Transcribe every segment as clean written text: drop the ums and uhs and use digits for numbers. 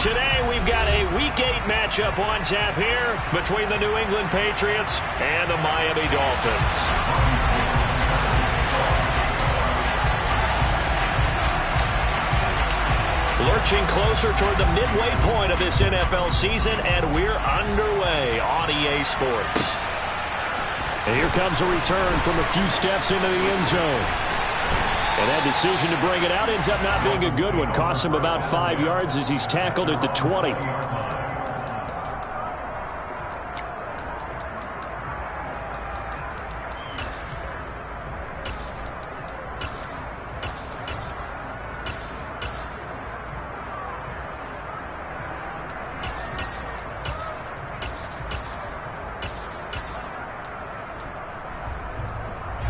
Today we've got a Week 8 matchup on tap here between the New England Patriots and the Miami Dolphins. Lurching closer toward the midway point of this NFL season, and we're underway on EA Sports. And here comes a return from a few steps into the end zone. And that decision to bring it out ends up not being a good one. Costs him about 5 yards as he's tackled at the 20.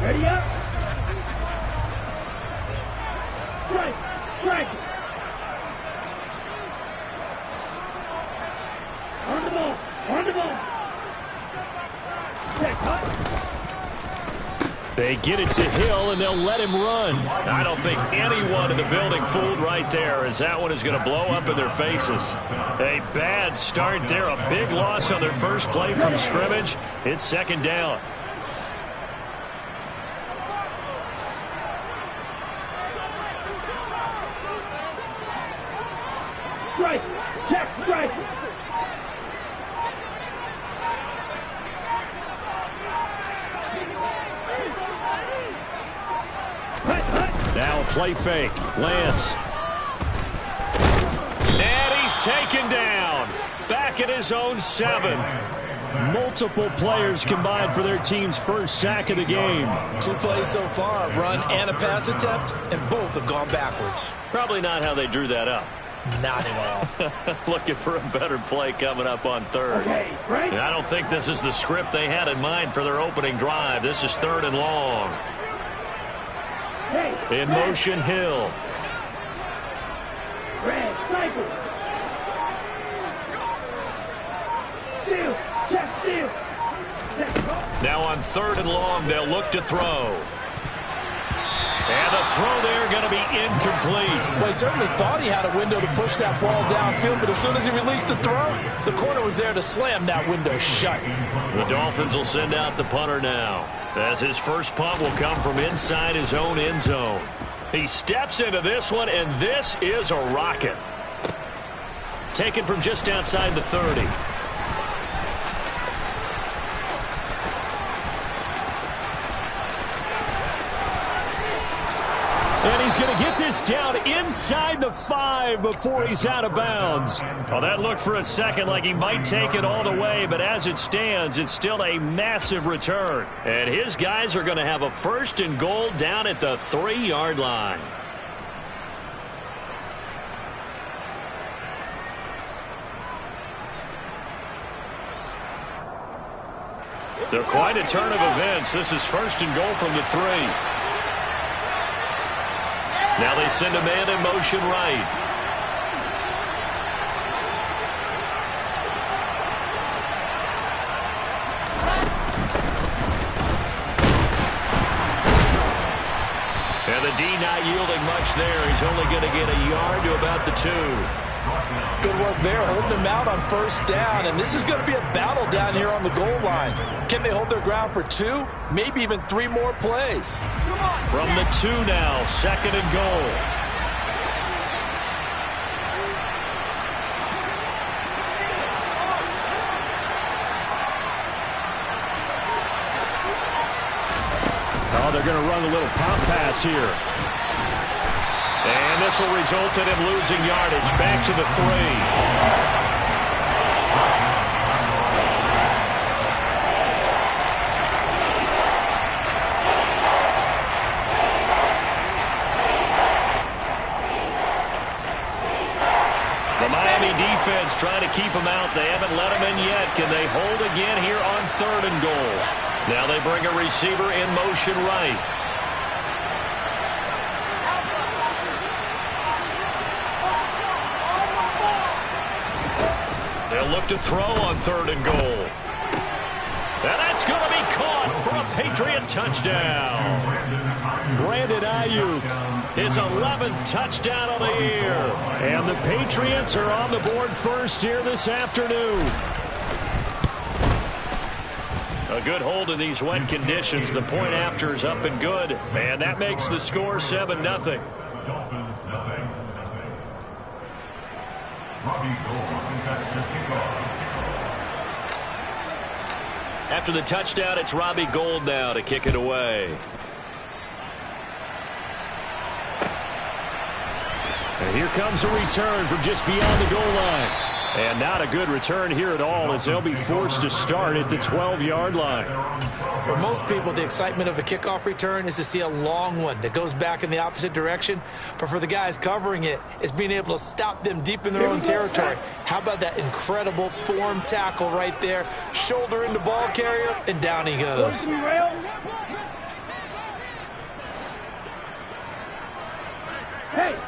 Ready up. Strike. On the ball. They get it to Hill, and they'll let him run. I don't think anyone in the building fooled right there, as that one is going to blow up in their faces. A bad start there. A big loss on their first play from scrimmage. It's second down. Strike. Now a play fake. Lance. And he's taken down. Back at his own 7. Multiple players combined for their team's first sack of the game. 2 plays so far, a run and a pass attempt, and both have gone backwards. Probably not how they drew that up. Not at all. Looking for a better play coming up on third. Okay, right. And I don't think this is the script they had in mind for their opening drive. This is 3rd and long. Hey, in motion, Hill. Red, cycle. Steal. Now on 3rd and long, they'll look to throw. And the throw there going to be incomplete. Well, he certainly thought he had a window to push that ball downfield, but as soon as he released the throw, the corner was there to slam that window shut. The Dolphins will send out the punter now, as his first punt will come from inside his own end zone. He steps into this one, and this is a rocket. Taken from just outside the 30. And he's going to get this down inside the 5 before he's out of bounds. Well, that looked for a second like he might take it all the way, but as it stands, it's still a massive return. And his guys are going to have a 1st and goal down at the 3-yard line. So quite a turn of events. This is 1st and goal from the 3. Now they send a man in motion right. And the D not yielding much there. He's only going to get a yard to about the 2. Good work there, holding him out on 1st down, and this is going to be a battle down here on the goal line. Can they hold their ground for 2, maybe even 3 more plays? From the 2 now, 2nd and goal. Oh, they're going to run a little pop pass here. And this will result in him losing yardage back to the 3. The Miami defense trying to keep him out. They haven't let him in yet. Can they hold again here on 3rd and goal? Now they bring a receiver in motion right. They'll look to throw on 3rd and goal. And that's going to be caught for a Patriot touchdown. Brandon Ayuk, his 11th touchdown of the year. And the Patriots are on the board first here this afternoon. A good hold in these wet conditions. The point after is up and good. And that makes the score 7-0. Dolphins nothing. Robbie Gould got the kickoff. After the touchdown, it's Robbie Gould now to kick it away. And here comes a return from just beyond the goal line. And not a good return here at all, as they'll be forced to start at the 12-yard line. For most people, the excitement of a kickoff return is to see a long one that goes back in the opposite direction. But for the guys covering it, it's being able to stop them deep in their own territory. How about that incredible form tackle right there? Shoulder into ball carrier, and down he goes.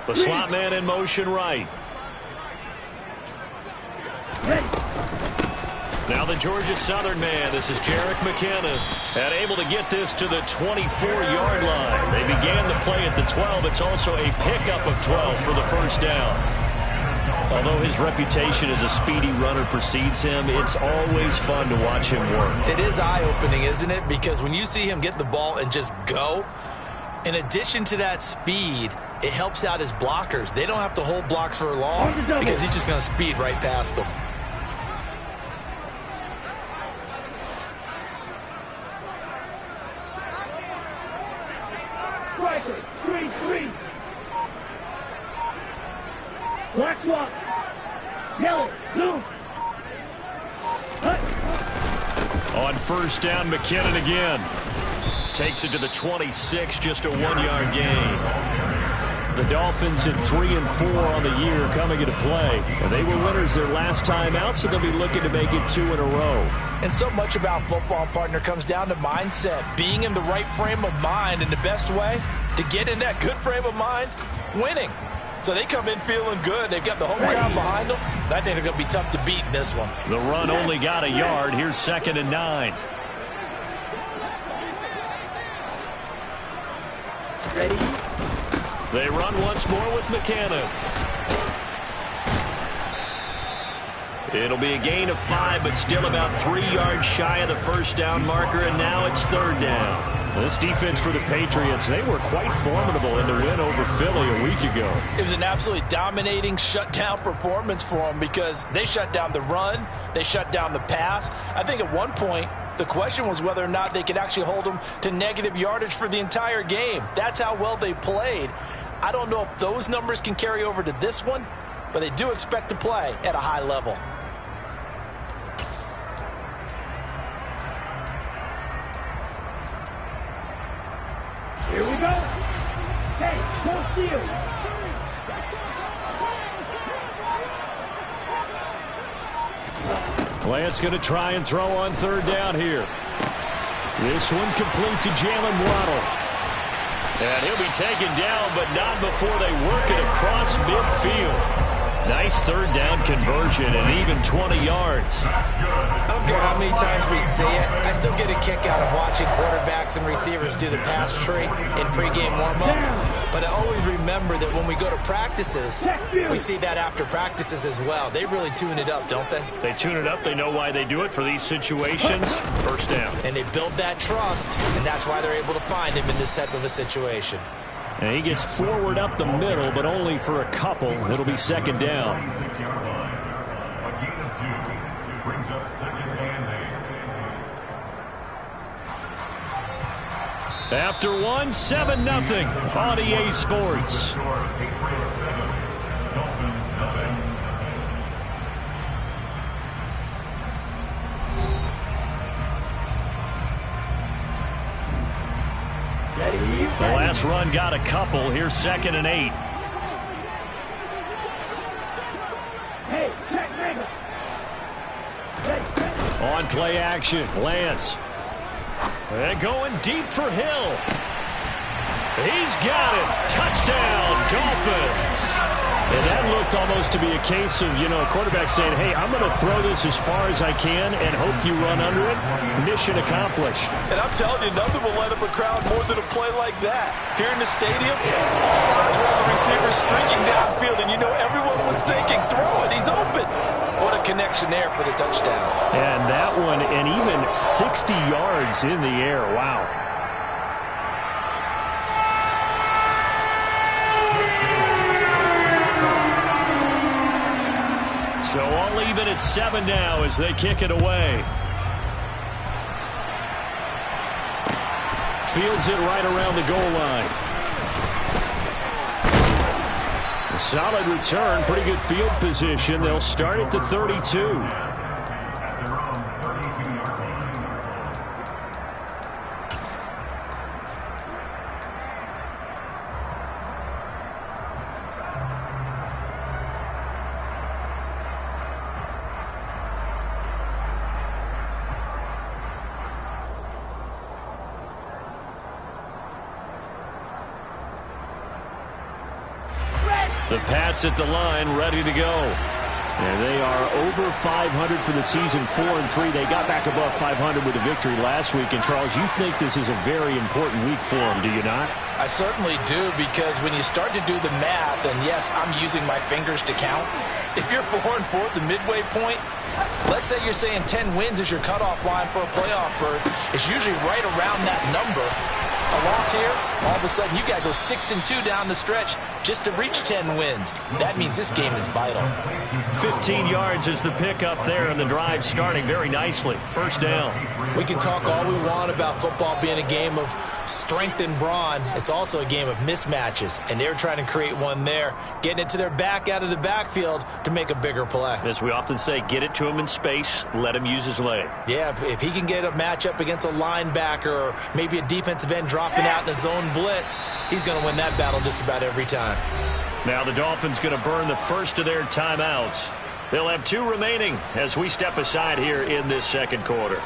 The slot man in motion right. Now the Georgia Southern man. This is Jerick McKinnon. And able to get this to the 24-yard line. They began the play at the 12. It's also a pickup of 12 for the first down. Although his reputation as a speedy runner precedes him, it's always fun to watch him work. It is eye-opening, isn't it? Because when you see him get the ball and just go, in addition to that speed, it helps out his blockers. They don't have to hold blocks for long because he's just going to speed right past them. Striker, 3-3. Black swap. Yellow, blue. Cut. On first down, McKinnon again. Takes it to the 26, just a 1-yard gain. The Dolphins at 3-4 on the year coming into play. And they were winners their last time out, so they'll be looking to make it 2 in a row. And so much about football, partner, comes down to mindset. Being in the right frame of mind, and the best way to get in that good frame of mind, winning. So they come in feeling good. They've got the home crowd behind them. I think they're going to be tough to beat in this one. The run only got a yard. Here's 2nd and 9. Ready? They run once more with McKinnon. It'll be a gain of 5, but still about 3 yards shy of the first down marker, and now it's 3rd down. This defense for the Patriots, they were quite formidable in the win over Philly a week ago. It was an absolutely dominating shutdown performance for them because they shut down the run, they shut down the pass. I think at one point, the question was whether or not they could actually hold them to negative yardage for the entire game. That's how well they played. I don't know if those numbers can carry over to this one, but they do expect to play at a high level. Here we go. Hey, don't steal. Lance going to try and throw on 3rd down here. This one complete to Jalen Waddle. And he'll be taken down, but not before they work it across midfield. Nice 3rd down conversion and even 20 yards. I don't care how many times we see it. I still get a kick out of watching quarterbacks and receivers do the pass tree in pregame warm-up. But I always remember that when we go to practices, we see that after practices as well. They really tune it up, don't they? They tune it up. They know why they do it for these situations. First down. And they build that trust, and that's why they're able to find him in this type of a situation. And he gets forward up the middle, but only for a couple. It'll be 2nd down. After one, 7-0 on EA Sports. The last run got a couple. Here's 2nd and 8. Hey, check, hey. On play action, Lance. And going deep for Hill. He's got it. Touchdown, Dolphins. And that looked almost to be a case of, a quarterback saying, hey, I'm going to throw this as far as I can and hope you run under it. Mission accomplished. And I'm telling you, nothing will light up a crowd more than a play like that. Here in the stadium, all eyes were on the receiver streaking downfield, and everyone was thinking, throw it, he's open. What a connection there for the touchdown. And that one, and even 60 yards in the air. Wow. So all even at 7 now as they kick it away. Fields it right around the goal line. A solid return, pretty good field position. They'll start at the 32. The Pats at the line, ready to go. And they are over 500 for the season, 4-3. They got back above 500 with a victory last week. And, Charles, you think this is a very important week for them, do you not? I certainly do, because when you start to do the math, and yes, I'm using my fingers to count. If you're 4-4 at the midway point, let's say you're saying 10 wins is your cutoff line for a playoff berth. It's usually right around that number. A loss here, all of a sudden you got to go 6-2 down the stretch just to reach 10 wins. That means this game is vital. 15 yards is the pickup there, and the drive starting very nicely. First down. We can talk all we want about football being a game of strength and brawn. It's also a game of mismatches, and they're trying to create one there, getting it to their back out of the backfield to make a bigger play. As we often say, get it to him in space, let him use his leg. Yeah, if he can get a matchup against a linebacker or maybe a defensive end dropping out in a zone blitz, he's going to win that battle just about every time. Now the Dolphins going to burn the first of their timeouts. They'll have 2 remaining as we step aside here in this second quarter.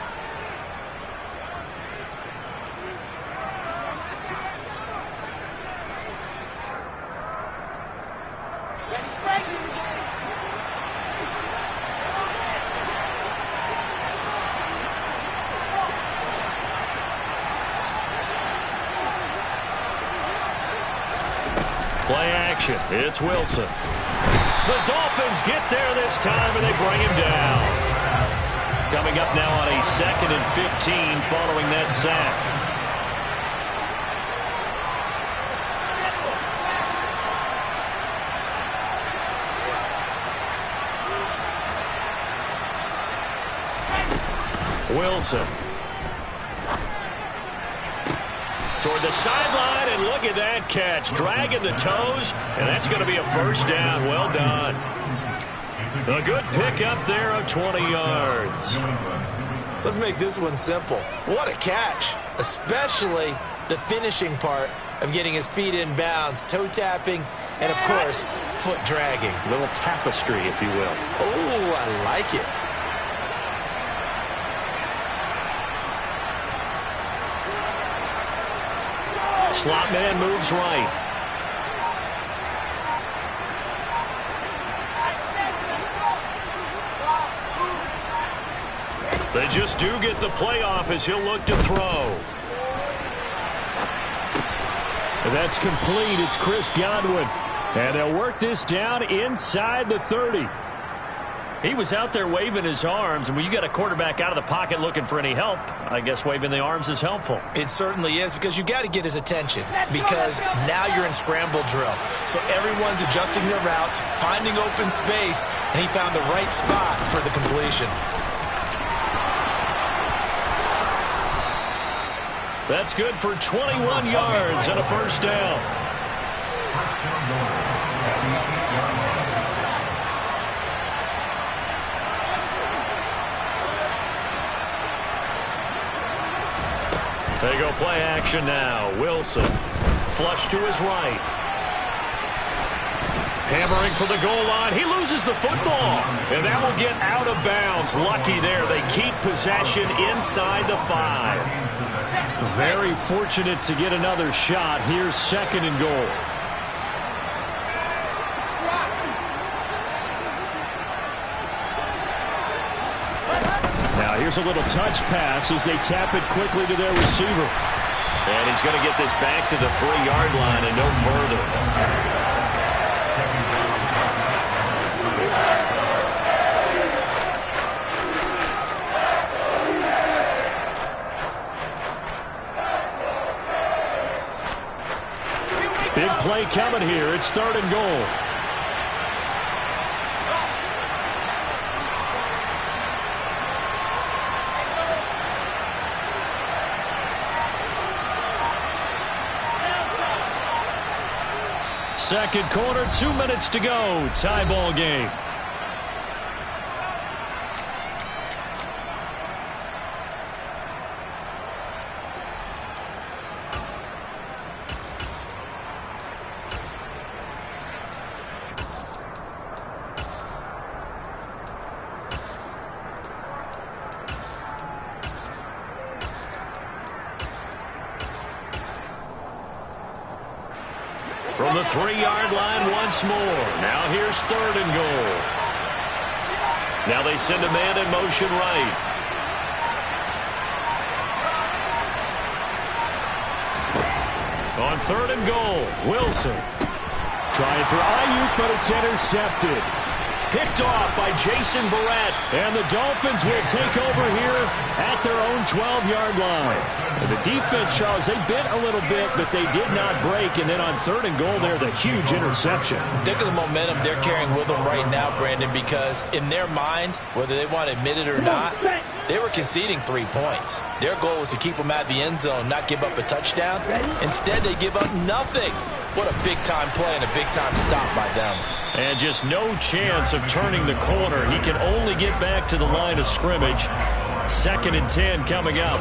Play action. It's Wilson. The Dolphins get there this time, and they bring him down. Coming up now on a 2nd and 15 following that sack. Wilson. Toward the sideline, and look at that catch. Dragging the toes, and that's going to be a first down. Well done. A good pickup there of 20 yards. Let's make this one simple. What a catch, especially the finishing part of getting his feet in bounds, toe tapping, and, of course, foot dragging. A little tapestry, if you will. Oh, I like it. Slot man moves right. They just do get the playoff as he'll look to throw. And that's complete. It's Chris Godwin. And they'll work this down inside the 30. He was out there waving his arms, and when you got a quarterback out of the pocket looking for any help, I guess waving the arms is helpful. It certainly is, because you got to get his attention, because now you're in scramble drill. So everyone's adjusting their routes, finding open space, and he found the right spot for the completion. That's good for 21 yards and a first down. They go play action now. Wilson. Flush to his right. Hammering for the goal line. He loses the football. And that will get out of bounds. Lucky there. They keep possession inside the 5. Very fortunate to get another shot. Here's 2nd and goal. Here's a little touch pass as they tap it quickly to their receiver. And he's going to get this back to the 3-yard line and no further. Big play coming here. It's 3rd and goal. Second quarter, 2 minutes to go. Tie ball game. From the 3-yard line once more. Now here's 3rd and goal. Now they send a man in motion right. On 3rd and goal, Wilson. Trying for Ayuk, but it's intercepted. Picked off by Jason Verrett. And the Dolphins will take over here at their own 12-yard line. And the defense, Charles, they bit a little bit, but they did not break. And then on 3rd and goal there, the huge interception. Think of the momentum they're carrying with them right now, Brandon, because in their mind, whether they want to admit it or not, they were conceding 3 points. Their goal was to keep them at the end zone, not give up a touchdown. Instead, they give up nothing. What a big-time play and a big-time stop by them. And just no chance of turning the corner. He can only get back to the line of scrimmage. 2nd and 10 coming up.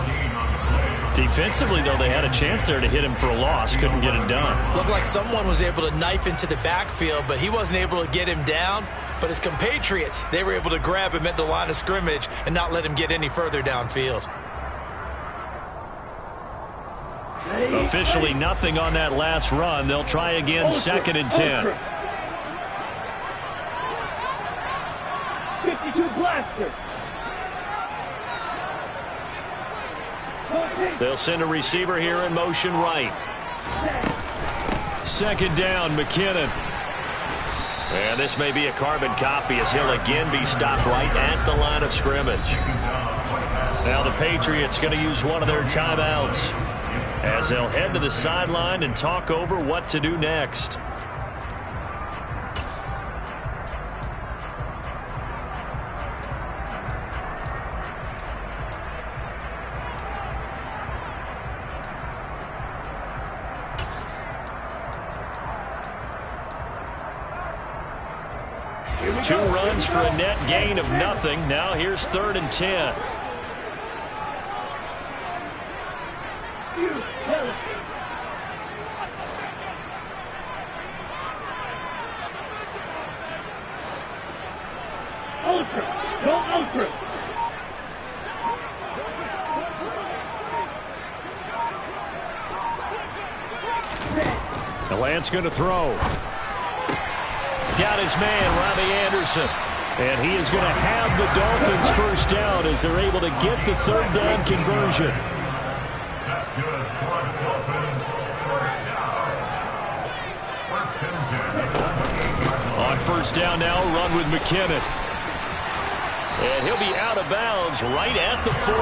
Defensively, though, they had a chance there to hit him for a loss. Couldn't get it done. Looked like someone was able to knife into the backfield, but he wasn't able to get him down. But his compatriots, they were able to grab him at the line of scrimmage and not let him get any further downfield. Officially nothing on that last run. They'll try again, 2nd and 10. 52 blaster. They'll send a receiver here in motion right. 2nd down, McKinnon. And this may be a carbon copy as he'll again be stopped right at the line of scrimmage. Now the Patriots going to use one of their timeouts as they'll head to the sideline and talk over what to do next. Two runs for a net gain of nothing. Now here's 3rd and 10. Ultra. Go ultra. The Lance going to throw. Got his man, Robbie Anderson. And he is going to have the Dolphins first down as they're able to get the 3rd down conversion. That's good for the Dolphins. First down. On 1st down now, run with McKinnon. And he'll be out of bounds right at the 40.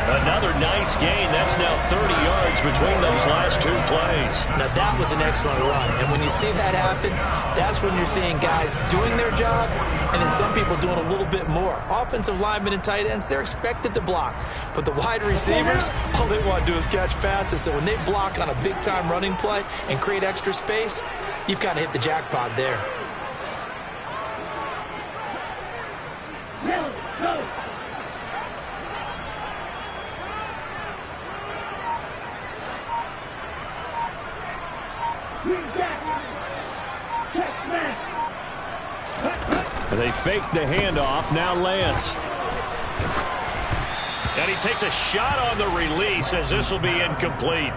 Another nice gain. That's now 30 yards between those last 2 plays. Now, that was an excellent run. And when you see that happen, that's when you're seeing guys doing their job and then some people doing a little bit more. Offensive linemen and tight ends, they're expected to block. But the wide receivers, all they want to do is catch passes. So when they block on a big-time running play and create extra space, you've kind of hit the jackpot there. They fake the handoff. Now Lance. And he takes a shot on the release as this will be incomplete.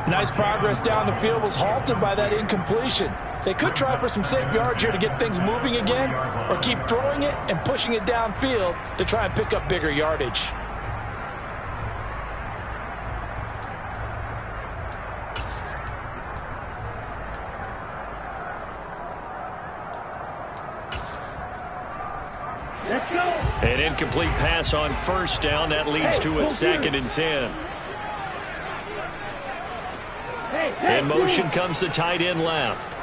Nice progress down the field was halted by that incompletion. They could try for some safe yards here to get things moving again, or keep throwing it and pushing it downfield to try and pick up bigger yardage. Let's go. An incomplete pass on first down. That leads to a 2nd and 10. In motion comes the tight end left.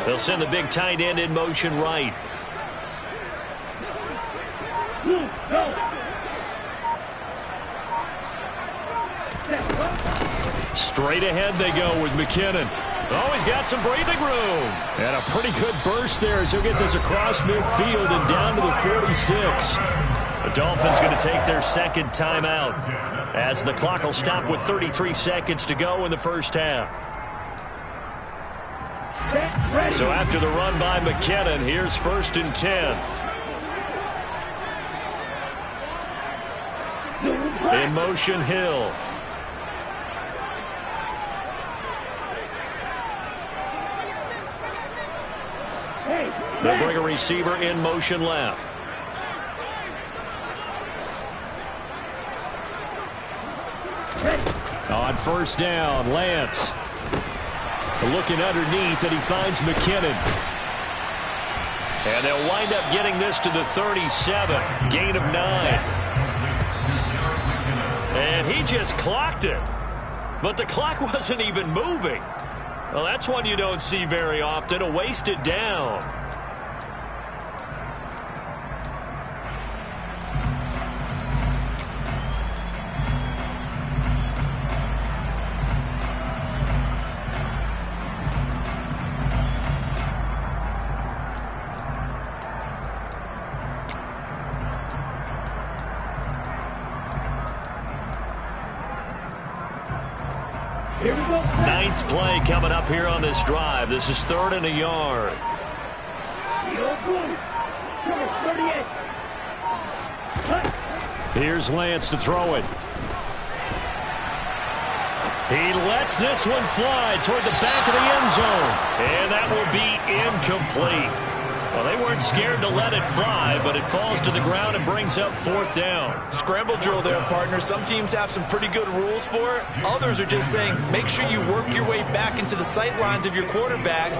They'll send the big tight end in motion right. Straight ahead they go with McKinnon. Oh, he's got some breathing room. And a pretty good burst there as he'll get this across midfield and down to the 46. The Dolphins going to take their 2nd timeout as the clock will stop with 33 seconds to go in the first half. So after the run by McKinnon, here's 1st and 10. In motion, Hill. They'll bring a receiver in motion left. On first down, Lance. Looking underneath, and he finds McKinnon. And they'll wind up getting this to the 37. Gain of 9. And he just clocked it. But the clock wasn't even moving. Well, that's one you don't see very often, a wasted down. Ninth play coming up here on this drive. This is 3rd and a yard. Here's Lance to throw it. He lets this one fly toward the back of the end zone. And that will be incomplete. Well, they weren't scared to let it fly, but it falls to the ground and brings up 4th down. Scramble drill there, partner. Some teams have some pretty good rules for it. Others are just saying, make sure you work your way back into the sight lines of your quarterback,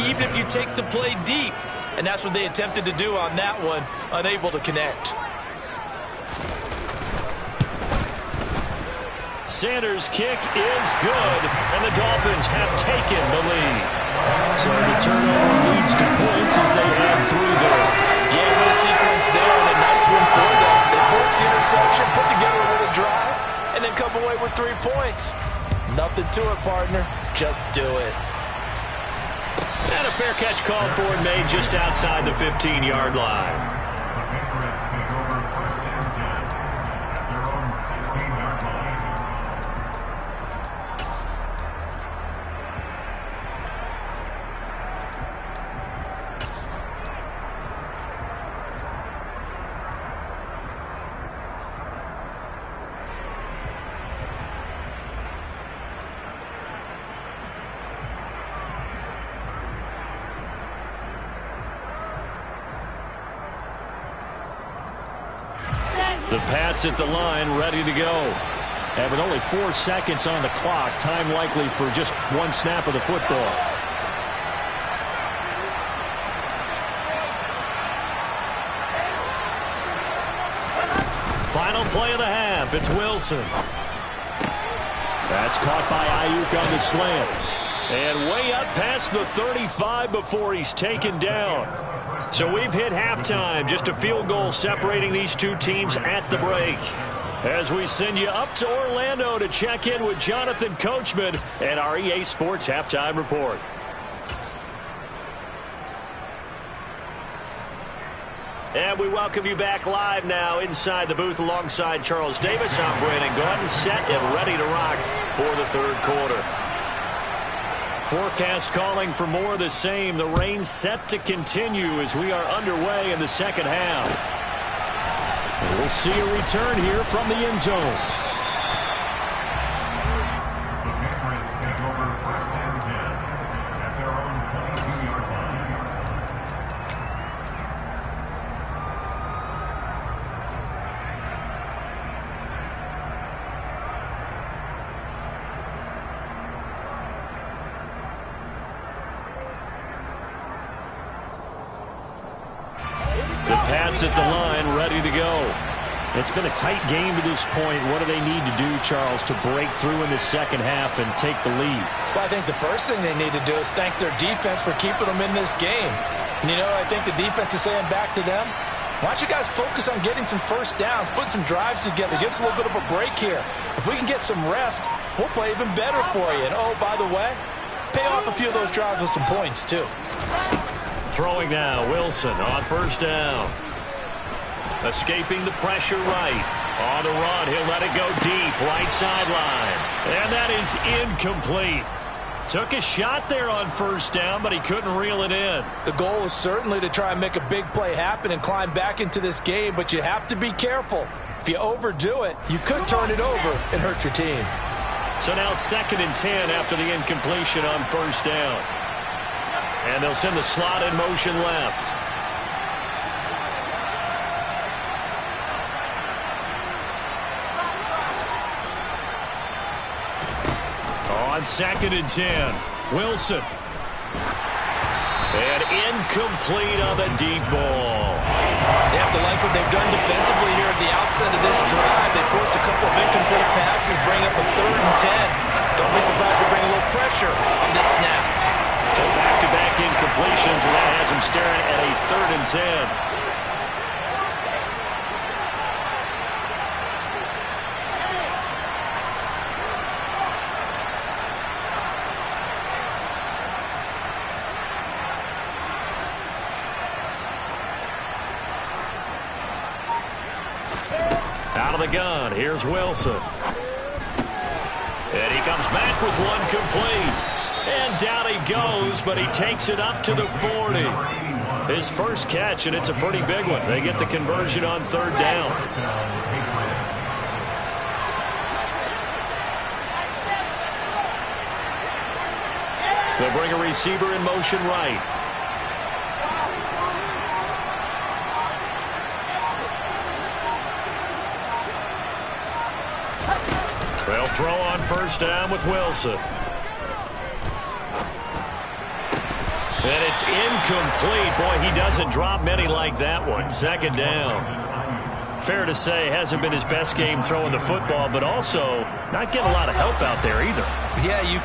even if you take the play deep. And that's what they attempted to do on that one, unable to connect. Sanders' kick is good, and the Dolphins have taken the lead. So the turnover leads to points as they add 3 there. Yeah, no sequence there, and a nice one for them. They force the interception, put together a little drive, and then come away with 3 points. Nothing to it, partner. Just do it. And a fair catch called for and made just outside the 15-yard line. The Pats at the line, ready to go. And with only 4 seconds on the clock, time likely for just 1 snap of the football. Final play of the half, it's Wilson. That's caught by Ayuk on the slant. And way up past the 35 before he's taken down. So we've hit halftime, just a field goal separating these two teams at the break. As we send you up to Orlando to check in with Jonathan Coachman and our EA Sports Halftime Report. And we welcome you back live now inside the booth alongside Charles Davis. I'm Brandon Gordon, set and ready to rock for the 3rd quarter. Forecast calling for more of the same. The rain set to continue as we are underway in the 2nd half. And we'll see a return here from the end zone. The Patriots take over Pats at the line, ready to go. It's been a tight game to this point. What do they need to do, Charles, to break through in the second half and take the lead? Well, I think the first thing they need to do is thank their defense for keeping them in this game. And, I think the defense is saying back to them, why don't you guys focus on getting some first downs, putting some drives together, give us a little bit of a break here. If we can get some rest, we'll play even better for you. And, oh, by the way, pay off a few of those drives with some points, too. Throwing now, Wilson on first down. Escaping the pressure right. On the run, he'll let it go deep, right sideline. And that is incomplete. Took a shot there on first down, but he couldn't reel it in. The goal is certainly to try and make a big play happen and climb back into this game, but you have to be careful. If you overdo it, you could turn it over and hurt your team. So now 2nd and 10 after the incompletion on first down. And they'll send the slot in motion left. On 2nd and 10, Wilson. And incomplete on the deep ball. They have to like what they've done defensively here at the outset of this drive. They forced a couple of incomplete passes, bring up a 3rd and 10. Don't be surprised to bring a little pressure on this snap. So back-to-back incompletions, and that has them staring at a 3rd and 10. Out of the gun, here's Wilson. And he comes back with one complete. And down he goes, but he takes it up to the 40. His first catch, and it's a pretty big one. They get the conversion on 3rd down. They'll bring a receiver in motion right. They'll throw on first down with Wilson. And it's incomplete. Boy, he doesn't drop many like that one. 2nd down. Fair to say, hasn't been his best game throwing the football, but also not getting a lot of help out there either. Yeah, you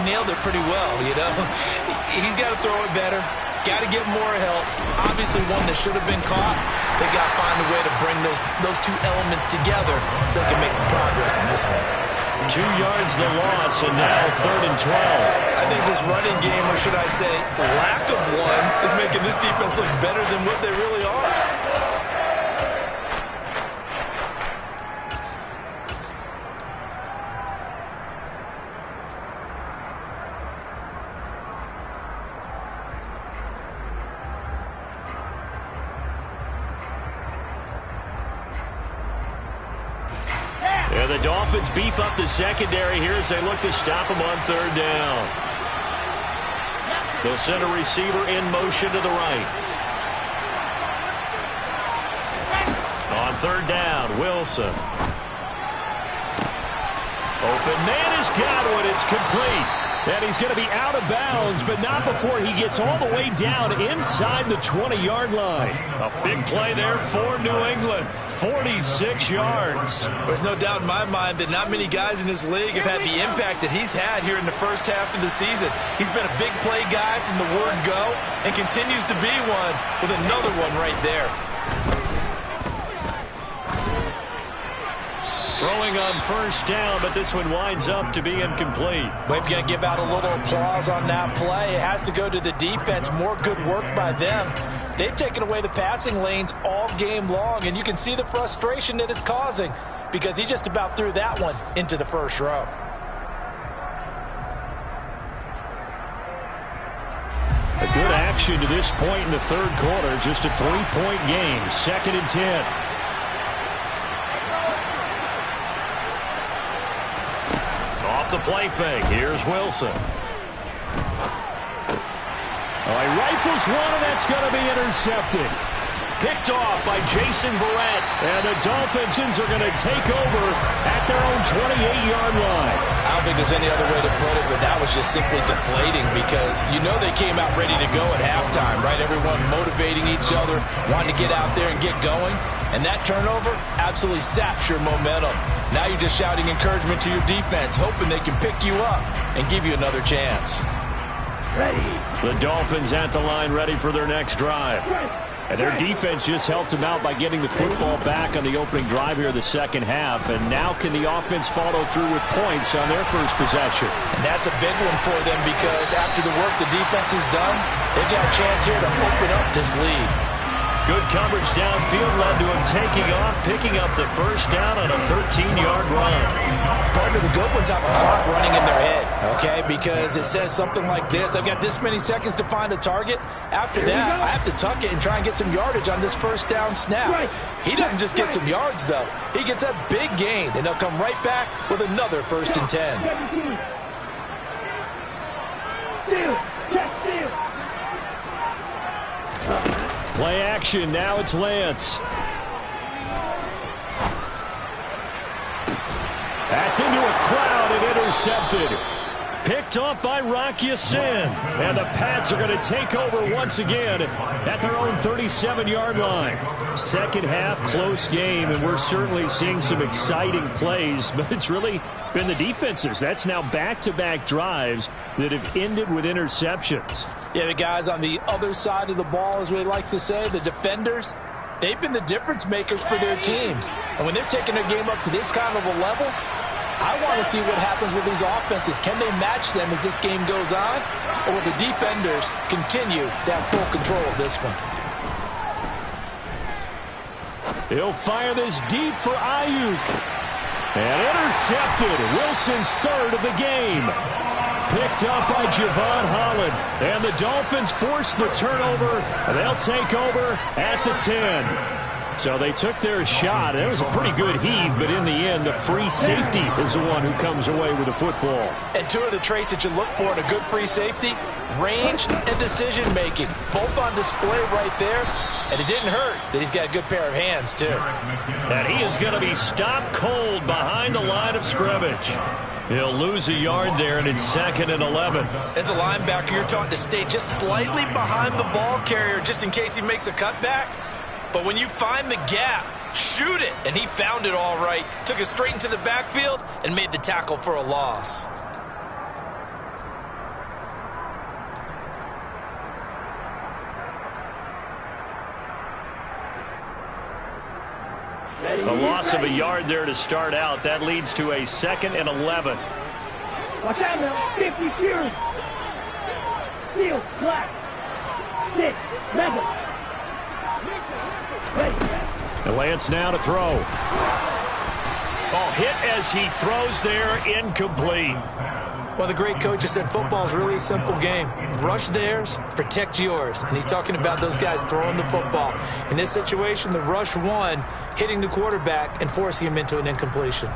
nailed it pretty well, He's got to throw it better. Got to get more help. Obviously one that should have been caught. They got to find a way to bring those two elements together so they can make some progress in this one. 2 yards the loss, and now 3rd and 12. I think this running game, or should I say lack of one, is making this defense look better than what they really are. And the Dolphins beef up the secondary here as they look to stop him on 3rd down. They'll send a receiver in motion to the right. On 3rd down, Wilson. Open man has got one. It's complete. And he's going to be out of bounds, but not before he gets all the way down inside the 20-yard line. A big play there for New England. 46 yards. There's no doubt in my mind that not many guys in this league have had the impact that he's had here in the first half of the season. He's been a big play guy from the word go and continues to be one with another one right there. Throwing on first down, but this one winds up to be incomplete. We're going to give out a little applause on that play. It has to go to the defense. More good work by them. They've taken away the passing lanes all game long, and you can see the frustration that it's causing because he just about threw that one into the first row. A good action to this point in the 3rd quarter. Just a 3-point game. 2nd and 10. The play fake. Here's Wilson. He rifles one, and that's going to be intercepted. Picked off by Jason Verrett. And the Dolphins are going to take over at their own 28-yard line. I don't think there's any other way to put it, but that was just simply deflating because they came out ready to go at halftime, right? Everyone motivating each other, wanting to get out there and get going. And that turnover absolutely saps your momentum. Now you're just shouting encouragement to your defense, hoping they can pick you up and give you another chance. Ready. The Dolphins at the line, ready for their next drive. And their defense just helped them out by getting the football back on the opening drive here in the second half. And now can the offense follow through with points on their first possession? And that's a big one for them because after the work the defense has done, they've got a chance here to open up this lead. Good coverage downfield led to him taking off, picking up the first down on a 13-yard run. Part of the good ones have a clock running in their head, okay, because it says something like this. I've got this many seconds to find a target. After that, I have to tuck it and try and get some yardage on this first down snap. He doesn't just get some yards, though. He gets a big gain, and they'll come right back with another 1st and 10. Steal. Check steal. Play action, now it's Lance. That's into a crowd and intercepted. Picked off by Rocky Sin. And the Pats are going to take over once again at their own 37-yard line. Second half, close game, and we're certainly seeing some exciting plays, but it's really been the defenses. That's now back-to-back drives that have ended with interceptions. Yeah, the guys on the other side of the ball, as we like to say, the defenders, they've been the difference makers for their teams. And when they're taking their game up to this kind of a level, I want to see what happens with these offenses. Can they match them as this game goes on? Or will the defenders continue to have full control of this one? He'll fire this deep for Ayuk. And intercepted. Wilson's third of the game. Picked up by Javon Holland. And the Dolphins force the turnover. They'll take over at the 10. So they took their shot. It was a pretty good heave, but in the end, the free safety is the one who comes away with the football. And two of the traits that you look for in a good free safety, range and decision-making. Both on display right there. And it didn't hurt that he's got a good pair of hands, too. And he is going to be stopped cold behind the line of scrimmage. He'll lose a yard there, and it's 2nd and 11. As a linebacker, you're taught to stay just slightly behind the ball carrier just in case he makes a cutback. But when you find the gap, shoot it. And he found it all right. Took it straight into the backfield and made the tackle for a loss. A loss of a yard there to start out. That leads to a 2nd and 11. Watch out now. 50 Fury. Steal. Flak. Stick. Level. And Lance now to throw. Oh, hit as he throws there, incomplete. Well, the great coach has said football is really a simple game. Rush theirs, protect yours. And he's talking about those guys throwing the football. In this situation, the rush won, hitting the quarterback and forcing him into an incompletion.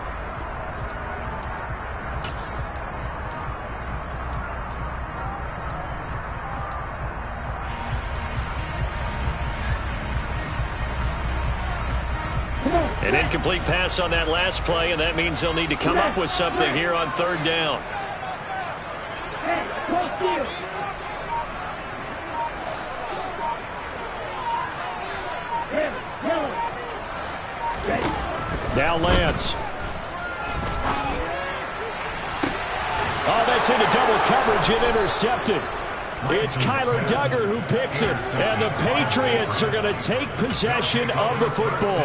An incomplete pass on that last play, and that means they'll need to come up with something here on 3rd down. Now Lance. Oh, that's into double coverage and intercepted. It's Kyler Duggar who picks it, and the Patriots are going to take possession of the football.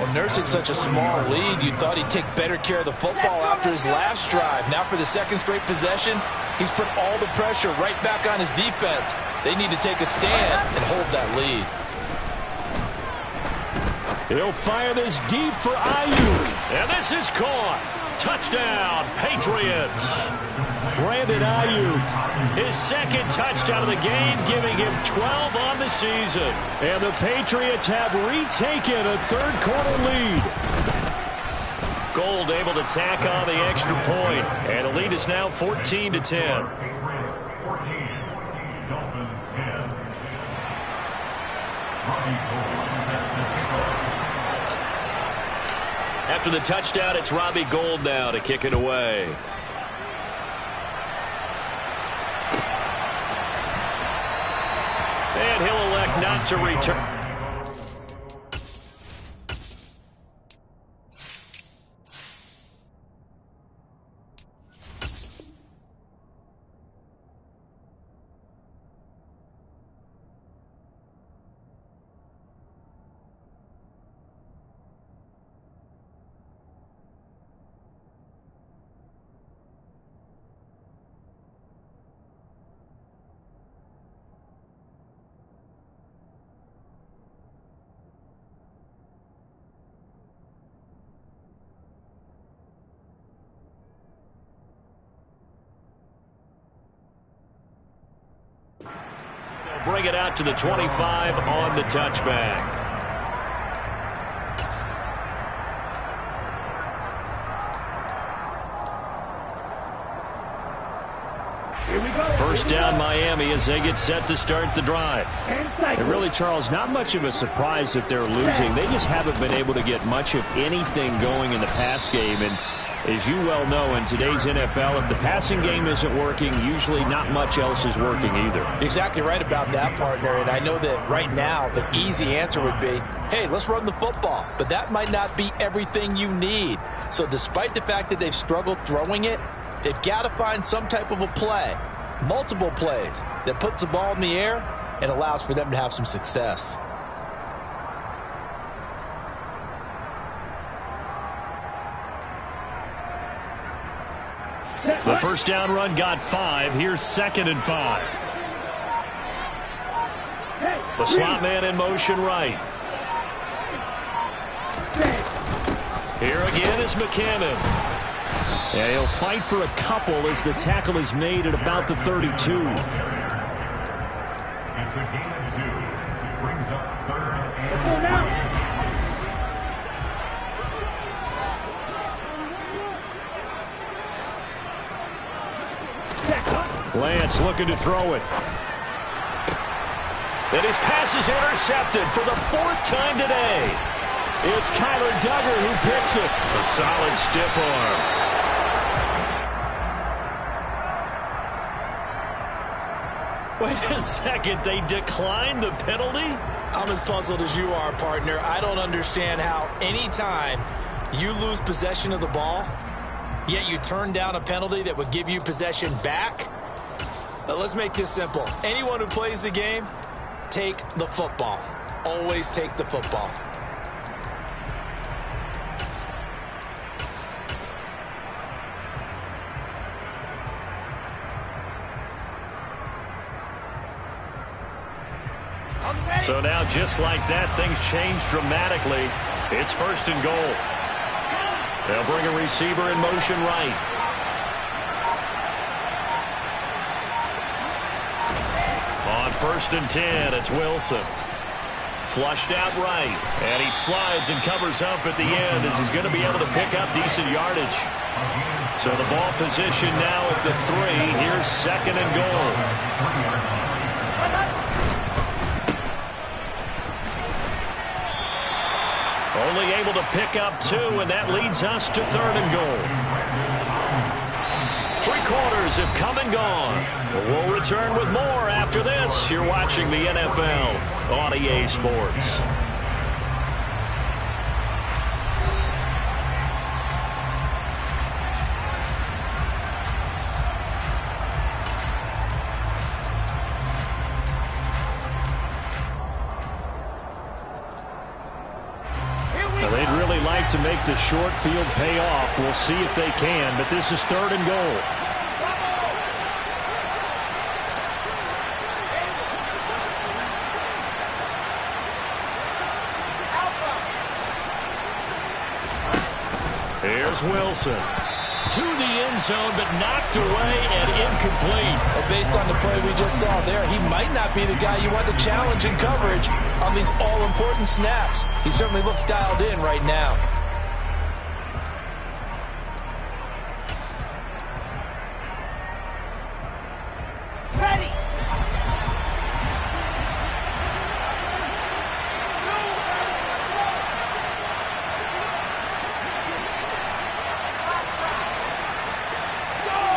Well, nursing such a small lead, you thought he'd take better care of the football after his last drive. Now for the 2nd straight possession, he's put all the pressure right back on his defense. They need to take a stand and hold that lead. He'll fire this deep for Ayuk, and this is caught. Touchdown, Patriots. Brandon Ayuk, his 2nd touchdown of the game, giving him 12 on the season. And the Patriots have retaken a 3rd quarter lead. Gold able to tack on the extra point, and the lead is now 14-10. Patriots 14, Dolphins 10. After the touchdown, it's Robbie Gould now to kick it away. And he'll elect not to return. Bring it out to the 25 on the touchback. Here we go. First down Miami as they get set to start the drive. And really, Charles, not much of a surprise that they're losing. They just haven't been able to get much of anything going in the pass game. And as you well know, in today's NFL, if the passing game isn't working, usually not much else is working either. Exactly right about that, partner. And I know that right now the easy answer would be, hey, let's run the football. But that might not be everything you need. So despite the fact that they've struggled throwing it, they've got to find some type of a play, multiple plays, that puts the ball in the air and allows for them to have some success. The first down run got 5. Here's 2nd and 5. The slot man in motion right. Here again is McCammon. Yeah, he'll fight for a couple as the tackle is made at about the 32. It's a game of 2. Brings up 3rd and 4. Lance looking to throw it. And his pass is intercepted for the 4th time today. It's Kyler Duggar who picks it. A solid stiff arm. Wait a second, they declined the penalty? I'm as puzzled as you are, partner. I don't understand how anytime you lose possession of the ball, yet you turn down a penalty that would give you possession back. Let's make this simple. Anyone who plays the game, take the football. Always take the football. So now, just like that, things change dramatically. It's 1st and goal. They'll bring a receiver in motion right. On 1st and 10, it's Wilson. Flushed out right. And he slides and covers up at the end as he's going to be able to pick up decent yardage. So the ball position now at the 3. Here's 2nd and goal. Only able to pick up 2, and that leads us to 3rd and goal. 3 quarters have come and gone. We'll return with more after this. You're watching the NFL on EA Sports. They'd really like to make the short field pay off. We'll see if they can, but this is 3rd and goal. Here's Wilson. To the end zone, but knocked away and incomplete. Well, based on the play we just saw there, he might not be the guy you want to challenge in coverage on these all-important snaps. He certainly looks dialed in right now. Ready.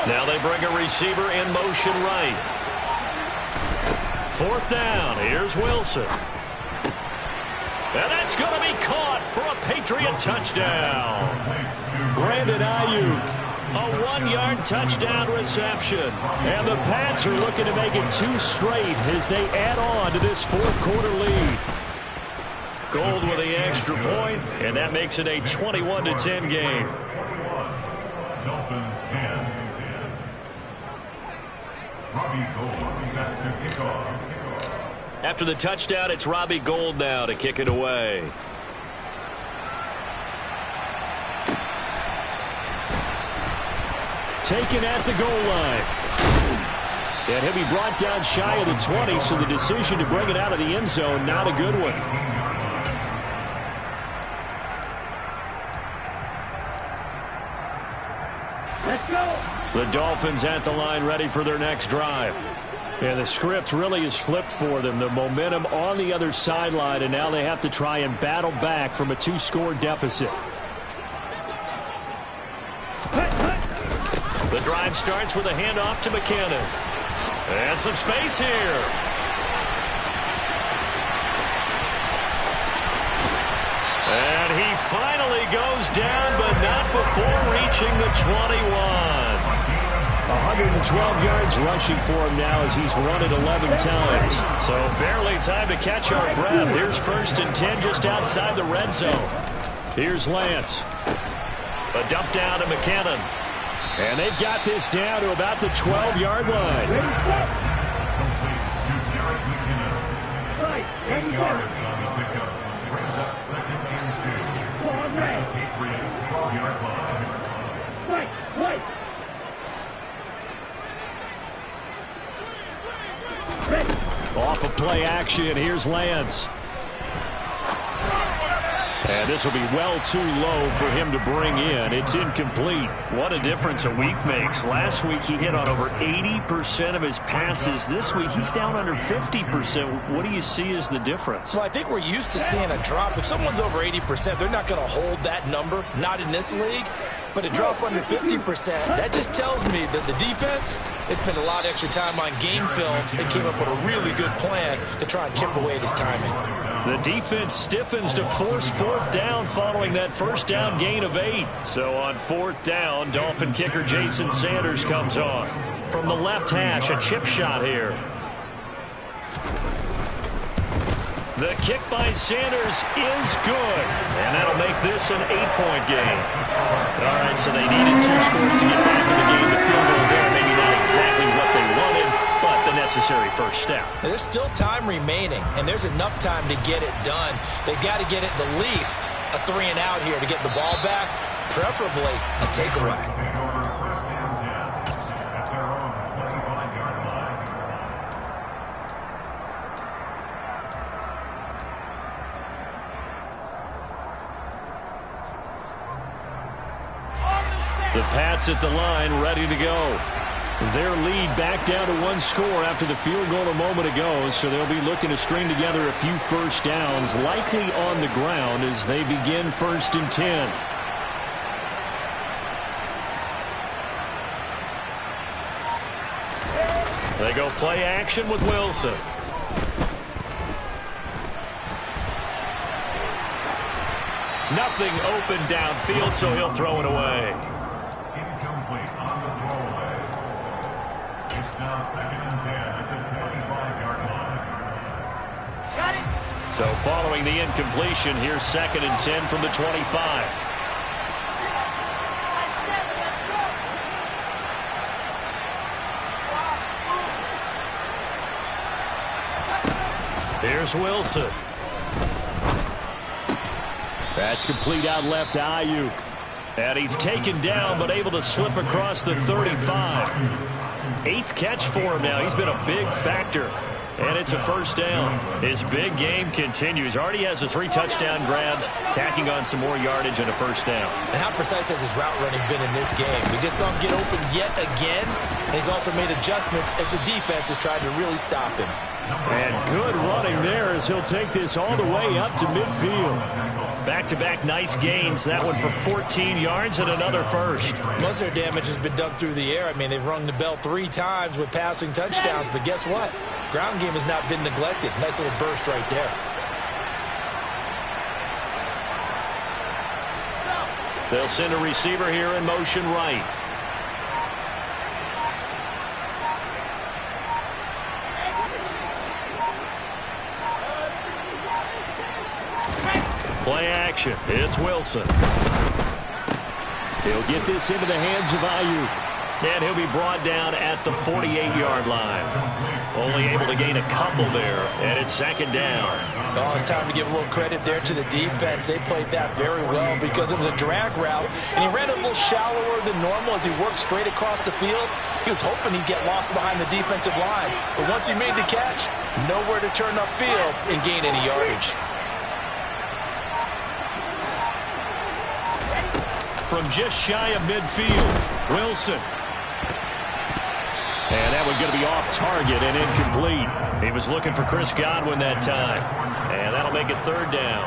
Now they bring a receiver in motion right. 4th down. Here's Wilson. And that's going to be caught for a Patriot touchdown. Brandon Ayuk, a 1-yard touchdown reception. And the Pats are looking to make it 2 straight as they add on to this 4th-quarter lead. Gold with the extra point, and that makes it a 21-10 game. Dolphins 10. Robbie Gould set to kick off. After the touchdown, it's Robbie Gould now to kick it away. Taken at the goal line. And he'll be brought down shy of the 20, so the decision to bring it out of the end zone, not a good one. Let's go. The Dolphins at the line ready for their next drive. And the script really is flipped for them. The momentum on the other sideline, and now they have to try and battle back from a 2-score deficit. The drive starts with a handoff to McKinnon. And some space here. And he finally goes down, but not before reaching the 21. 112 yards rushing for him now as he's run it 11 times. So barely time to catch our breath. Here's 1st and 10 just outside the red zone. Here's Lance. A dump down to McKinnon. And they've got this down to about the 12-yard line. Complete to Derek McKinnon. 8 yards on the pickup. Brings up 2nd and 2. Patriots 12-yard line. Right. Off of play action, here's Lance. And this will be well too low for him to bring in. It's incomplete. What a difference a week makes. Last week he hit on over 80% of his passes. This week he's down under 50%. What do you see as the difference? Well, I think we're used to seeing a drop. If someone's over 80%, they're not going to hold that number. Not in this league. But a drop under 50%, that just tells me that the defense has spent a lot of extra time on game films and came up with a really good plan to try and chip away at his timing. The defense stiffens to force 4th down following that 1st down gain of 8. So on 4th down, Dolphin kicker Jason Sanders comes on. From the left hash, a chip shot here. The kick by Sanders is good. And that'll make this an 8-point game. All right, so they needed 2 scores to get back in the game. The field goal there, maybe not exactly what they wanted, but the necessary first step. There's still time remaining, and there's enough time to get it done. They've got to get at the least a 3-and-out here to get the ball back, preferably a takeaway. The Pats at the line, ready to go. Their lead back down to 1 score after the field goal a moment ago, so they'll be looking to string together a few first downs, likely on the ground as they begin 1st and 10. They go play action with Wilson. Nothing open downfield, so he'll throw it away. Incomplete on the throwaway. It's now 2nd and 10 at the 25-yard line. Got it. So following the incompletion, here's 2nd and 10 from the 25. Here's Wilson. That's complete out left to Ayuk. And he's taken down, but able to slip across the 35. 8th catch for him now. He's been a big factor. And it's a first down. His big game continues. Already has the 3 touchdown grabs, tacking on some more yardage and a first down. And how precise has his route running been in this game? We just saw him get open yet again, and he's also made adjustments as the defense has tried to really stop him. And good running there as he'll take this all the way up to midfield. Back-to-back nice gains. That one for 14 yards and another first. Most of their damage has been done through the air. I mean, they've rung the bell 3 times with passing touchdowns, but guess what? Ground game has not been neglected. Nice little burst right there. They'll send a receiver here in motion right. Play action. It's Wilson. He'll get this into the hands of Ayuk. And he'll be brought down at the 48-yard line. Only able to gain a couple there, and it's second down. Oh, it's time to give a little credit there to the defense. They played that very well because it was a drag route, and he ran a little shallower than normal as he worked straight across the field. He was hoping he'd get lost behind the defensive line. But once he made the catch, nowhere to turn upfield and gain any yardage. From just shy of midfield, Wilson. And that one going to be off target and incomplete. He was looking for Chris Godwin that time. And that'll make it third down.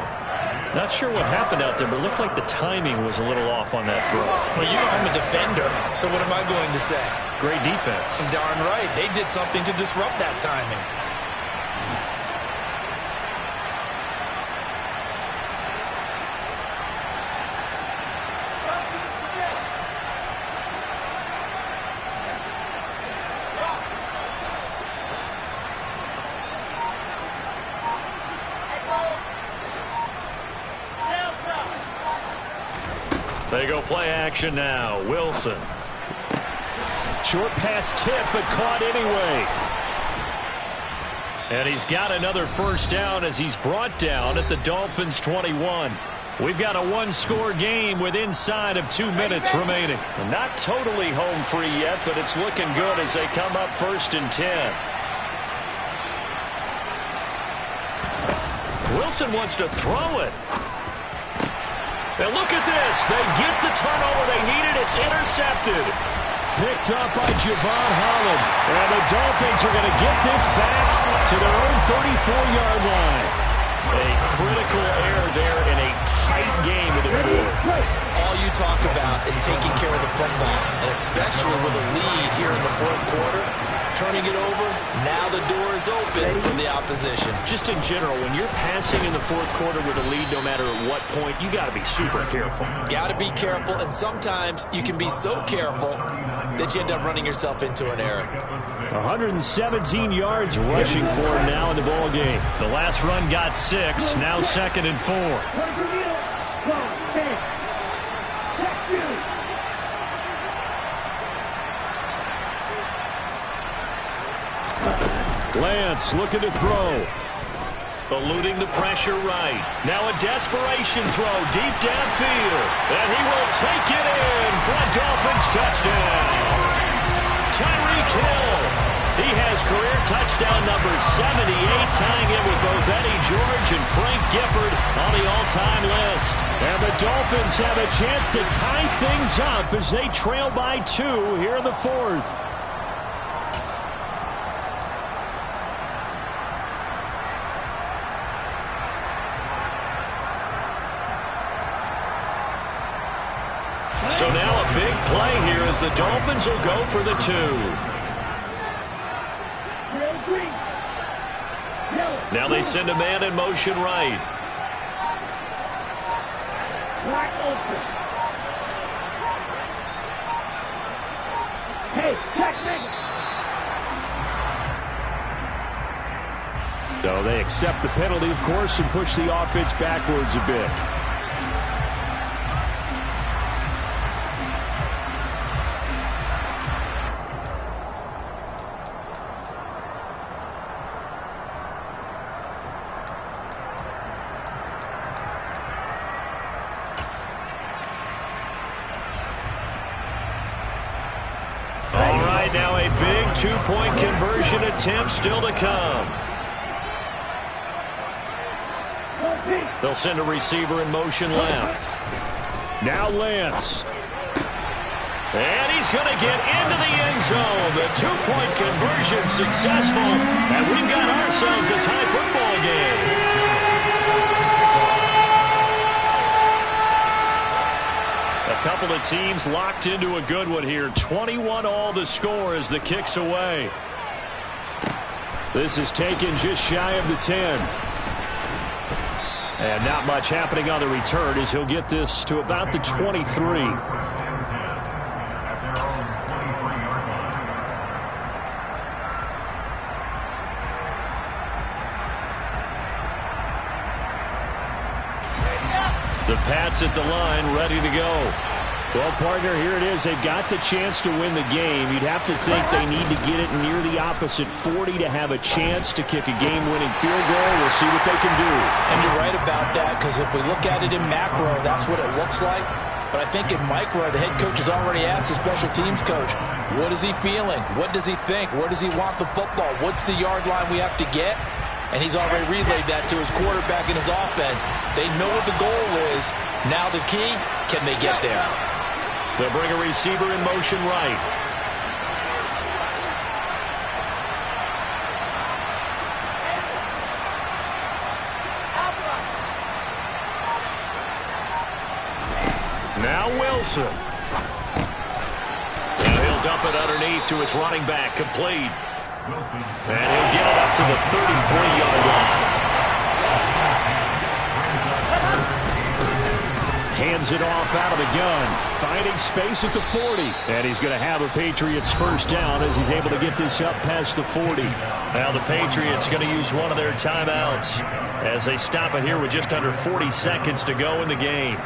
Not sure what happened out there, but it looked like the timing was a little off on that throw. Well, you know I'm a defender, so what am I going to say? Great defense. Darn right. They did something to disrupt that timing. They go play action now. Wilson. Short pass tip, but caught anyway. And he's got another first down as he's brought down at the Dolphins' 21. We've got a one-score game with inside of 2 minutes remaining. Not totally home free yet, but it's looking good as they come up 1st and 10. Wilson wants to throw it. And look at this. They get the turnover they needed. It's intercepted. Picked up by Javon Holland. And the Dolphins are going to get this back to their own 34-yard line. A critical error there in a tight game in the fourth. All you talk about is taking care of the football, and especially with a lead here in the fourth quarter, turning it over, now the door is open for the opposition. Just in general, when you're passing in the fourth quarter with a lead, no matter at what point, you got to be super careful. Got to be careful, and sometimes you can be so careful that you end up running yourself into an error. 117 yards rushing for him now in the ball game. The last run got 6, now 2nd and 4. Lance looking to throw. Eluding the pressure right. Now a desperation throw deep downfield. And he will take it in for a Dolphins touchdown. Tyreek Hill. He has career touchdown number 78, tying it with both Eddie George and Frank Gifford on the all-time list. And the Dolphins have a chance to tie things up as they trail by 2 here in the fourth. So now a big play here as the Dolphins will go for the 2. Now they send a man in motion right. Hey, check me. So they accept the penalty, of course, and push the offense backwards a bit. Now a big 2-point conversion attempt still to come. They'll send a receiver in motion left. Now Lance. And he's going to get into the end zone. The 2-point conversion successful. And we've got ourselves a tie football game. A couple of teams locked into a good one here. 21 all the score as the kick's away. This is taken just shy of the 10. And not much happening on the return as he'll get this to about the 23. The Pats at the line, ready to go. Well, partner, here it is. They've got the chance to win the game. You'd have to think they need to get it near the opposite 40 to have a chance to kick a game-winning field goal. We'll see what they can do. And you're right about that, because if we look at it in macro, that's what it looks like. But I think in micro, the head coach has already asked the special teams coach, what is he feeling? What does he think? Where does he want the football? What's the yard line we have to get? And he's already relayed that to his quarterback and his offense. They know what the goal is. Now the key, can they get there? They'll bring a receiver in motion right. Now Wilson. And he'll dump it underneath to his running back, complete. And he'll get it up to the 33-yard line. Hands it off out of the gun. Finding space at the 40. And he's going to have a Patriots first down as he's able to get this up past the 40. Now the Patriots going to use one of their timeouts as they stop it here with just under 40 seconds to go in the game.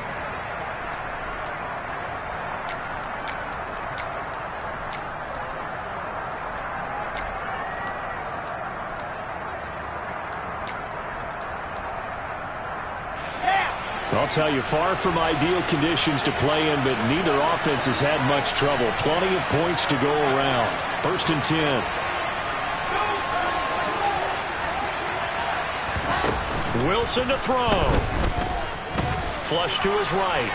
I'll tell you, far from ideal conditions to play in, but neither offense has had much trouble. Plenty of points to go around. 1st and 10. Wilson to throw. Flush to his right.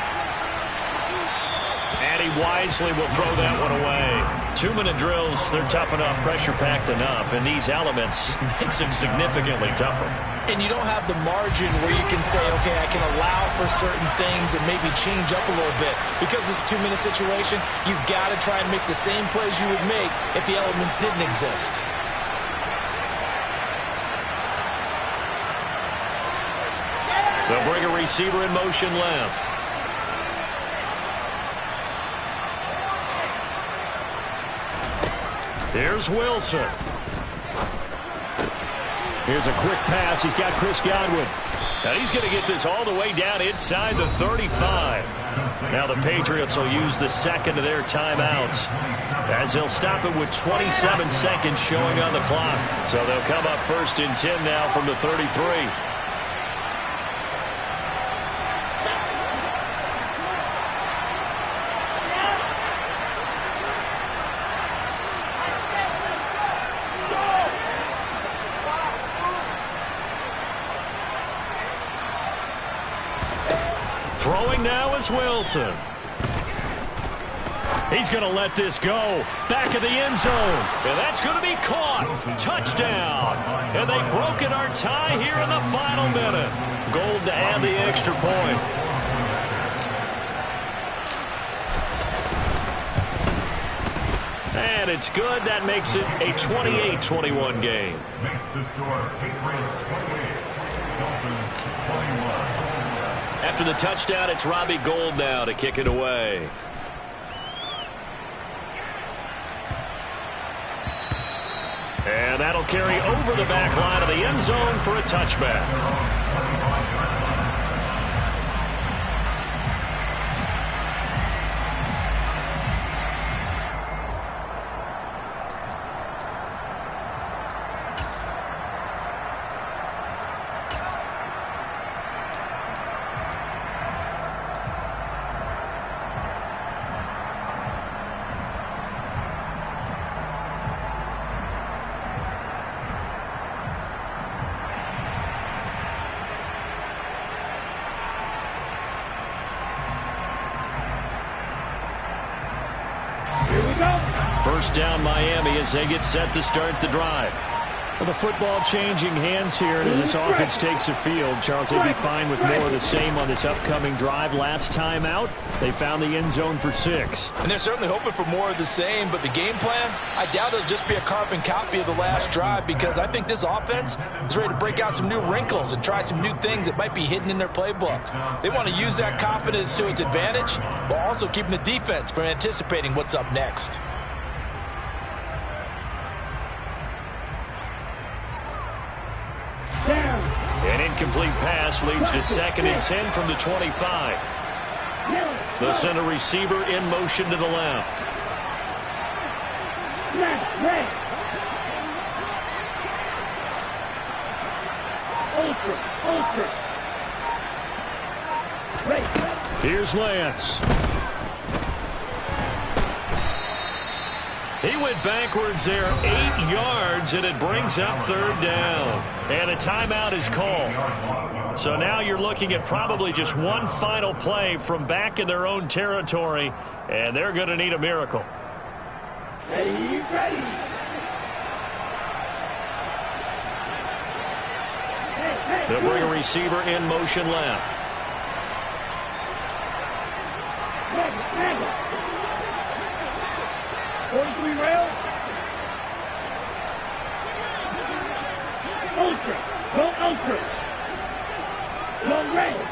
And he wisely will throw that one away. 2-minute drills, they're tough enough, pressure-packed enough, and these elements makes it significantly tougher. And you don't have the margin where you can say, okay, I can allow for certain things and maybe change up a little bit. Because it's a 2-minute situation, you've got to try and make the same plays you would make if the elements didn't exist. They'll bring a receiver in motion left. Here's Wilson. Here's a quick pass. He's got Chris Godwin. And he's going to get this all the way down inside the 35. Now the Patriots will use the second of their timeouts as they'll stop it with 27 seconds showing on the clock. So they'll come up 1st and 10 now from the 33. Throwing now is Wilson. He's going to let this go. Back of the end zone. And that's going to be caught. Touchdown. And they've broken our tie here in the final minute. Gold to add the extra point. And it's good. That makes it a 28-21 game. Makes the score Patriots 28, Dolphins 21. After the touchdown, it's Robbie Gould now to kick it away. And that'll carry over the back line of the end zone for a touchback. First down Miami as they get set to start the drive. Well, the football changing hands here, and as this offense takes the field, Charles, they'd be fine with more of the same on this upcoming drive. Last time out, they found the end zone for 6. And they're certainly hoping for more of the same, but the game plan, I doubt it'll just be a carbon copy of the last drive, because I think this offense is ready to break out some new wrinkles and try some new things that might be hidden in their playbook. They want to use that confidence to its advantage, while also keeping the defense from anticipating what's up next. An incomplete pass leads to 2nd and 10 from the 25. They'll send a receiver in motion to the left. Here's Lance. He went backwards there 8 yards, and it brings up 3rd down. And a timeout is called. So now you're looking at probably just one final play from back in their own territory, and they're going to need a miracle. Ready. They'll bring a receiver in motion left. Maggie. 43 rail. Ultra. Go ultra. Long range.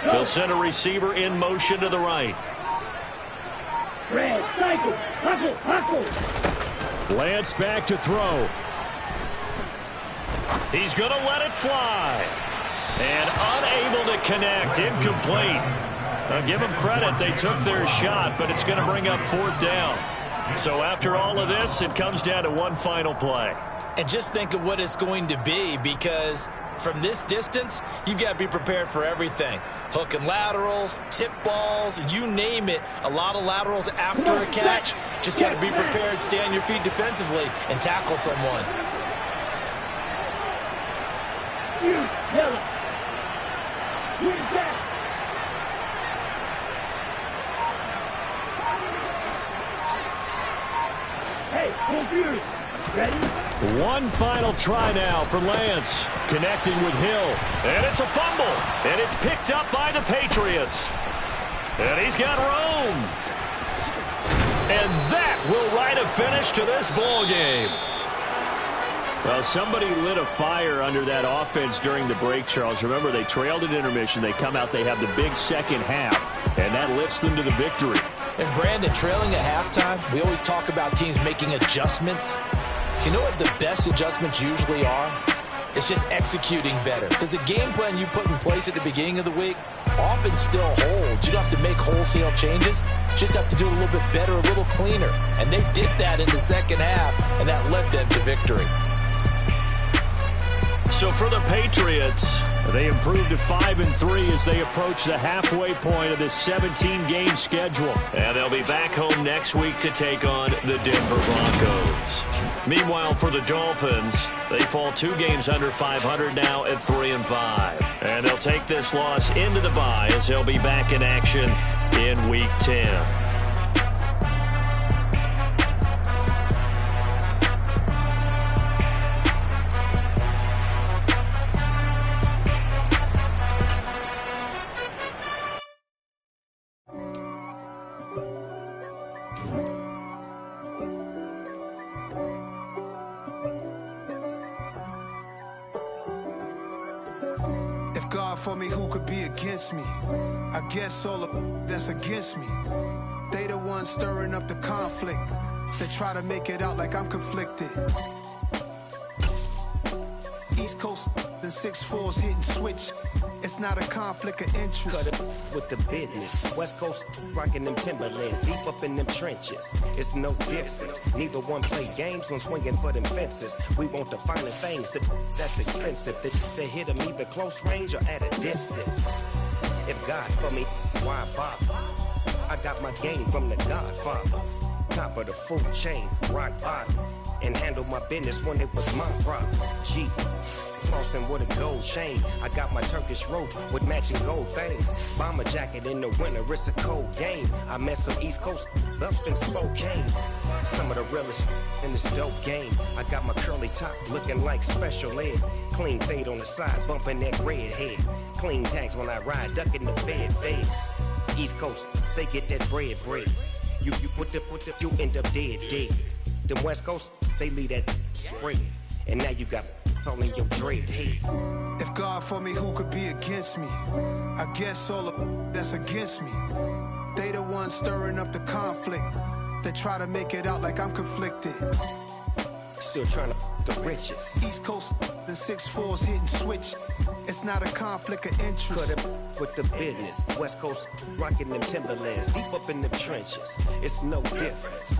They'll send a receiver in motion to the right. Red. Cycle. Huckle. Lance back to throw. He's going to let it fly. And unable to connect. Incomplete. Now give them credit. They took their shot, but it's going to bring up 4th down. So after all of this, it comes down to one final play. And just think of what it's going to be, because from this distance, you've got to be prepared for everything. Hook and laterals, tip balls, you name it. A lot of laterals after a catch. Just got to be prepared, stay on your feet defensively, and tackle someone. One final try now for Lance. Connecting with Hill. And it's a fumble. And it's picked up by the Patriots. And he's got room. And that will write a finish to this ball game. Well, somebody lit a fire under that offense during the break, Charles. Remember, they trailed at intermission. They come out, they have the big second half, and that lifts them to the victory. And Brandon, trailing at halftime, we always talk about teams making adjustments. You know what the best adjustments usually are? It's just executing better. Because the game plan you put in place at the beginning of the week often still holds. You don't have to make wholesale changes. You just have to do it a little bit better, a little cleaner. And they did that in the second half, and that led them to victory. So for the Patriots, they improved to 5-3 as they approach the halfway point of this 17-game schedule. And they'll be back home next week to take on the Denver Broncos. Meanwhile, for the Dolphins, they fall 2 games under 500 now at 3-5. And they'll take this loss into the bye as they'll be back in action in Week 10. For me, who could be against me? I guess all of that's against me. They the ones stirring up the conflict. They try to make it out like I'm conflicted. East Coast and 6'4s hitting switch. It's not a conflict of interest. Cut it with the business. West Coast rocking them Timberlands, deep up in them trenches. It's no difference. Neither one play games when swinging for them fences. We want the finer things that's expensive. They hit them either close range or at a distance. If God for me, why bother? I got my game from the Godfather. Top of the food chain, rock bottom. And handle my business when it was my problem. G. flossing with a gold chain. I got my Turkish rope with matching gold things. Bomber jacket in the winter, it's a cold game. I met some East Coast up in Spokane. Some of the realest in this dope game. I got my curly top looking like special ed. Clean fade on the side, bumping that red head. Clean tags when I ride, ducking the feds. East Coast, they get that bread. You put the, you end up dead. Them West Coast, they leave that spread. And now you got calling your dread head. If God for me, who could be against me? I guess all the that's against me. They the ones stirring up the conflict. They try to make it out like I'm conflicted. Still trying to the riches. East Coast, the 6'4s hitting switch. It's not a conflict of interest. Cut it with the business. West Coast rocking them Timberlands, deep up in them trenches. It's no difference.